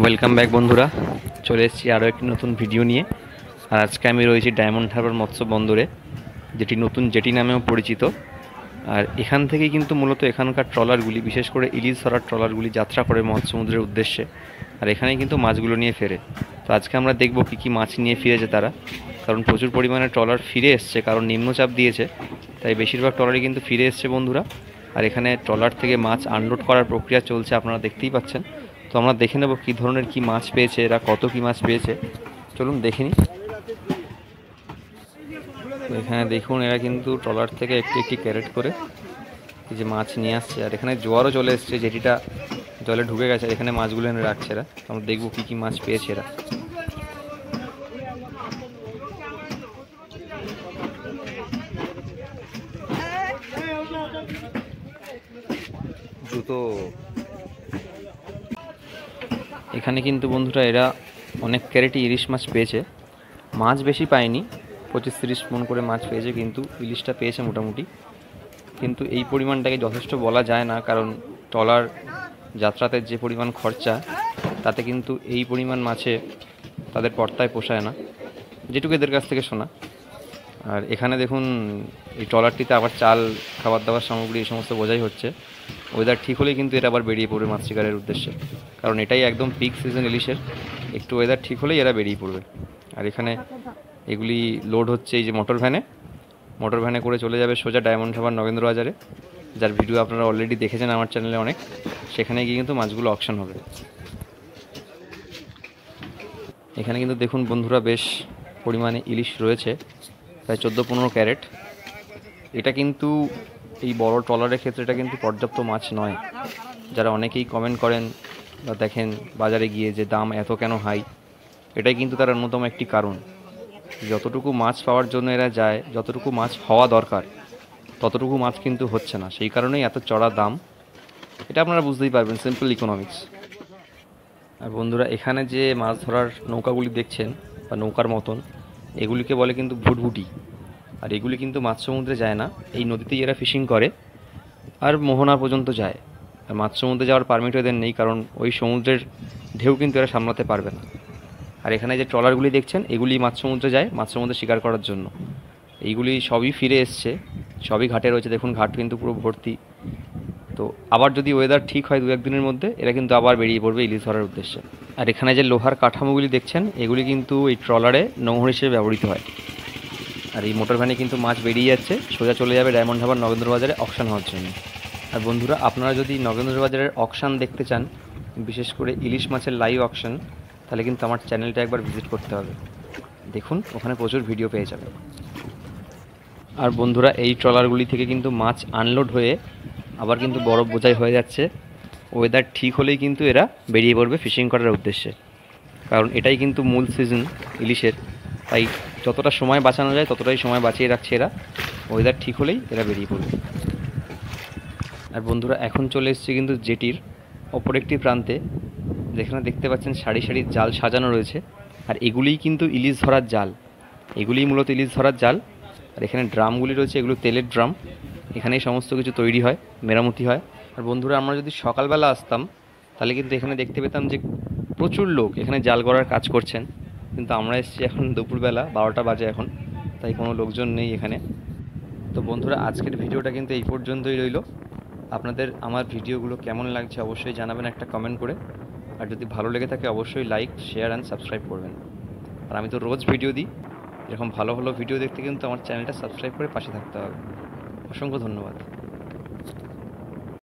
Welcome back বন্ধুরা, চলে এসেছি আরও একটি নতুন ভিডিও নিয়ে। আর আজকে আমি রয়েছি ডায়মন্ড হারবার মৎস্য বন্দরে, যেটি নতুন জেটি নামেও পরিচিত। আর এখান থেকেই কিন্তু মূলত এখানকার ট্রলারগুলি, বিশেষ করে ইলিশ ধরার ট্রলারগুলি যাত্রা করে মৎস্যসমুদ্রের উদ্দেশ্যে। আর এখানেই কিন্তু মাছগুলো নিয়ে ফেরে। তো আজকে আমরা দেখব কী কী মাছ নিয়ে ফিরেছে তারা, কারণ প্রচুর পরিমাণে ট্রলার ফিরে এসছে, কারণ নিম্নচাপ দিয়েছে, তাই বেশিরভাগ ট্রলারই কিন্তু ফিরে এসছে বন্ধুরা। আর এখানে ট্রলার থেকে মাছ আনলোড করার প্রক্রিয়া চলছে, আপনারা দেখতেই পাচ্ছেন। তো আমরা দেখে নেব কী ধরনের কী মাছ পেয়েছে এরা, কত কী মাছ পেয়েছে, চলুন দেখে নিই। তো এখানে দেখুন, এরা কিন্তু ট্রলার থেকে একটি একটি ক্যারেট করে এই যে মাছ নিয়ে আসছে। আর এখানে জোয়ারও চলে এসছে, যেটিটা জলে ঢুকে গেছে, এখানে মাছগুলো এনে রাখছে এরা। আমরা দেখবো কী কী মাছ পেয়েছে এরা। জুতো এখানে কিন্তু বন্ধুরা এরা অনেক ক্যারেটই ইলিশ মাছ পেয়েছে। মাছ বেশি পায়নি, 25-30 মণ করে মাছ পেয়েছে, কিন্তু ইলিশটা পেয়েছে মোটামুটি। কিন্তু এই পরিমাণটাকে যথেষ্ট বলা যায় না, কারণ ট্রলার যাত্রাতে যে পরিমাণ খরচা, তাতে কিন্তু এই পরিমাণ মাছে তাদের পর্তায় পোষায় না, যেটুকু এদের কাছ থেকে শোনা। আর এখানে দেখুন, এই ট্রলারটিতে আবার চাল, খাবার দাবার সামগ্রী এই সমস্ত বোঝাই হচ্ছে। ওয়েদার ঠিক হলেই কিন্তু এরা আবার বেরিয়ে পড়বে মাছ শিকারের উদ্দেশ্যে, কারণ এটাই একদম পিক সিজন ইলিশের। একটু ওয়েদার ঠিক হলেই এরা বেরিয়ে পড়বে। আর এখানে এগুলি লোড হচ্ছে এই যে মোটর ভ্যানে করে চলে যাবে সোজা ডায়মন্ড হারবার নগেন্দ্র বাজারে, যার ভিডিও আপনারা অলরেডি দেখেছেন আমার চ্যানেলে অনেক। সেখানে গিয়ে কিন্তু মাছগুলো অকশন হবে। এখানে কিন্তু দেখুন বন্ধুরা, বেশ পরিমাণে ইলিশ রয়েছে, প্রায় 14-15 ক্যারেট। এটা কিন্তু এই বড় ট্রলারের ক্ষেত্রে এটা কিন্তু পর্যাপ্ত মাছ নয়। যারা অনেকেই কমেন্ট করেন বা দেখেন বাজারে গিয়ে যে দাম এত কেন হাই, এটাই কিন্তু তার অন্যতম একটি কারণ। যতটুকু মাছ পাওয়ার জন্য এরা যায়, যতটুকু মাছ হওয়া দরকার ততটুকু মাছ কিন্তু হচ্ছে না, সেই কারণেই এত চড়া দাম। এটা আপনারা বুঝতেই পারবেন, সিম্পল ইকোনমিক্স। আর বন্ধুরা, এখানে যে মাছ ধরার নৌকাগুলি দেখছেন বা নৌকার মতন, এগুলিকে বলে কিন্তু ভুটভুটি। আর এগুলি কিন্তু মাছ সমুদ্রে যায় না, এই নদীতেই এরা ফিশিং করে আর মোহনা পর্যন্ত যায়। আর মাছ সমুদ্রে যাওয়ার পারমিট এদের নেই, কারণ ওই সমুদ্রের ঢেউ কিন্তু এরা সামলাতে পারবে না। আর এখানে যে ট্রলারগুলি দেখছেন, এগুলি মাছ সমুদ্রে যায় মাছ সমুদ্রে শিকার করার জন্য। এইগুলি সবই ফিরে এসছে, সবই ঘাটে রয়েছে, দেখুন ঘাট কিন্তু পুরো ভর্তি। তো আবার যদি ওয়েদার ঠিক হয় 2-1 দিনের মধ্যে, এরা কিন্তু আবার বেরিয়ে পড়বে ইলিশ ধরার উদ্দেশ্যে। আর এখানে যে লোহার কাঠামোগুলি দেখছেন, এগুলি কিন্তু এই ট্রলারে নৌহর হিসেবে ব্যবহৃত হয়। আর এই মোটর ভ্যানে কিন্তু মাছ বেরিয়ে যাচ্ছে, সোজা চলে যাবে ডায়মন্ড হারবার নগেন্দ্র বাজারে অকশন হওয়ার জন্য। আর বন্ধুরা, আপনারা যদি নগেন্দ্র বাজারের অকশন দেখতে চান, বিশেষ করে ইলিশ মাছের লাইভ অকশন, তাহলে কিন্তু আমার চ্যানেলটা একবার ভিজিট করতে হবে। দেখুন, ওখানে প্রচুর ভিডিও পেয়ে যাবেন। আর বন্ধুরা, এই ট্রলারগুলি থেকে কিন্তু মাছ আনলোড হয়ে আবার কিন্তু বরফ বোঝাই হয়ে যাচ্ছে। ওয়েদার ঠিক হলেই কিন্তু এরা বেরিয়ে পড়বে ফিশিং করার উদ্দেশ্যে, কারণ এটাই কিন্তু মূল সিজন ইলিশের। তাই যতটা সময় বাঁচানো যায় ততটাই সময় বাঁচিয়ে রাখছে এরা। ওয়েদার ঠিক হলেই এরা বেরিয়ে পড়বে। আর বন্ধুরা, এখন চলে এসেছে কিন্তু জেটির অপর একটি প্রান্তে, যেখানে দেখতে পাচ্ছেন সারি সারি জাল সাজানো রয়েছে। আর এগুলিই কিন্তু ইলিশ ধরার জাল, এগুলিই মূলত ইলিশ ধরার জাল। আর এখানে ড্রামগুলি রয়েছে, এগুলো তেলের ড্রাম। এখানেই সমস্ত কিছু তৈরি হয়, মেরামতি হয়। আর বন্ধুরা, আমরা যদি সকালবেলা আসতাম, তাহলে কিন্তু এখানে দেখতে পেতাম যে প্রচুর লোক এখানে জাল গড়ার কাজ করছেন। কিন্তু আমরা এসেছি এখন দুপুরবেলা, 12টা বাজে এখন, তাই কোনো লোকজন নেই এখানে। তো বন্ধুরা, আজকের ভিডিওটা কিন্তু এই পর্যন্তই রইল। আপনাদের আমার ভিডিওগুলো কেমন লাগছে অবশ্যই জানাবেন একটা কমেন্ট করে। আর যদি ভালো লেগে থাকে অবশ্যই লাইক, শেয়ার অ্যান্ড সাবস্ক্রাইব করবেন। আর আমি তো রোজ ভিডিও দিই, এরকম ভালো ভালো ভিডিও দেখতে কিন্তু আমার চ্যানেলটা সাবস্ক্রাইব করে পাশে থাকতে হবে। অসংখ্য ধন্যবাদ।